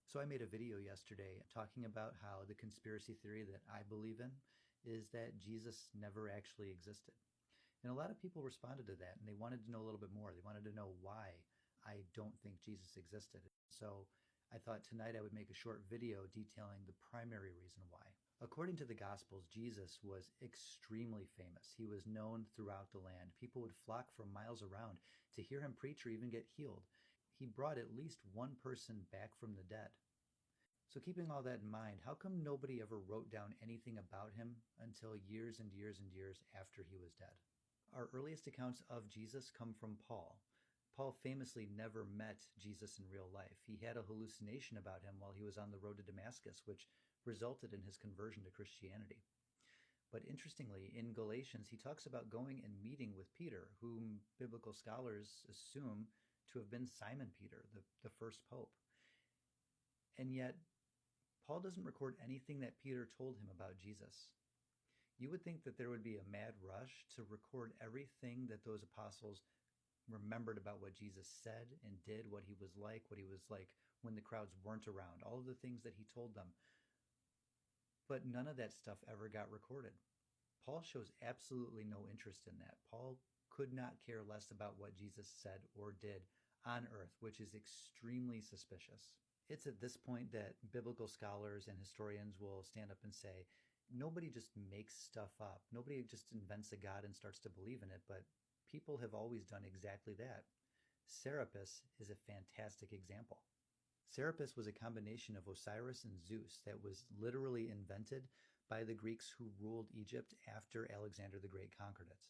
So I made a video yesterday talking about how the conspiracy theory that I believe in is that Jesus never actually existed. And a lot of people responded to that and they wanted to know a little bit more. They wanted to know why I don't think Jesus existed. So I thought tonight I would make a short video detailing the primary reason why. According to the Gospels, Jesus was extremely famous. He was known throughout the land. People would flock from miles around to hear him preach or even get healed. He brought at least one person back from the dead. So keeping all that in mind, how come nobody ever wrote down anything about him until years and years and years after he was dead? Our earliest accounts of Jesus come from Paul. Paul famously never met Jesus in real life. He had a hallucination about him while he was on the road to Damascus, which resulted in his conversion to Christianity. But interestingly, in Galatians, he talks about going and meeting with Peter, whom biblical scholars assume to have been Simon Peter, the first pope. And yet, Paul doesn't record anything that Peter told him about Jesus. You would think that there would be a mad rush to record everything that those apostles remembered about what Jesus said and did, what he was like when the crowds weren't around, all of the things that he told them. But none of that stuff ever got recorded. Paul shows absolutely no interest in that. Paul could not care less about what Jesus said or did on earth, which is extremely suspicious. It's at this point that biblical scholars and historians will stand up and say, nobody just makes stuff up. Nobody just invents a God and starts to believe in it, but people have always done exactly that. Serapis is a fantastic example. Serapis was a combination of Osiris and Zeus that was literally invented by the Greeks who ruled Egypt after Alexander the Great conquered it.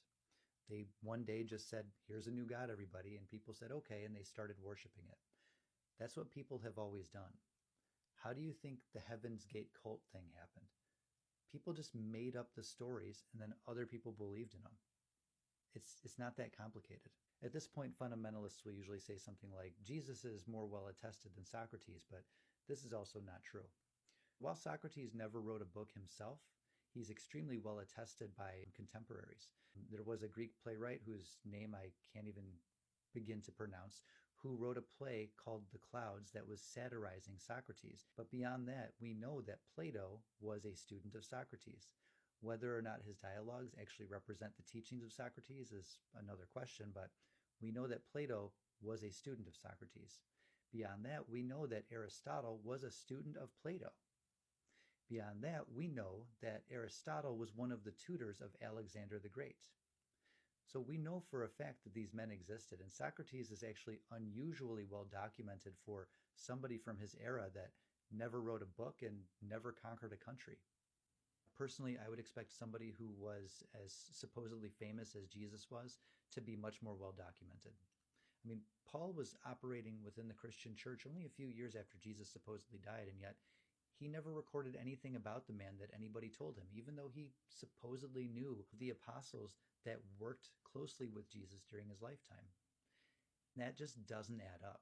They one day just said, here's a new god, everybody, and people said, okay, and they started worshiping it. That's what people have always done. How do you think the Heaven's Gate cult thing happened? People just made up the stories and then other people believed in them. It's not that complicated. At this point, fundamentalists will usually say something like, Jesus is more well attested than Socrates, but this is also not true. While Socrates never wrote a book himself, he's extremely well attested by contemporaries. There was a Greek playwright whose name I can't even begin to pronounce, who wrote a play called The Clouds that was satirizing Socrates. But beyond that, we know that Plato was a student of Socrates. Whether or not his dialogues actually represent the teachings of Socrates is another question, but we know that Plato was a student of Socrates. Beyond that, we know that Aristotle was a student of Plato. Beyond that, we know that Aristotle was one of the tutors of Alexander the Great. So we know for a fact that these men existed, and Socrates is actually unusually well documented for somebody from his era that never wrote a book and never conquered a country. Personally, I would expect somebody who was as supposedly famous as Jesus was to be much more well documented. I mean, Paul was operating within the Christian church only a few years after Jesus supposedly died, and yet he never recorded anything about the man that anybody told him, even though he supposedly knew the apostles that worked closely with Jesus during his lifetime. That just doesn't add up.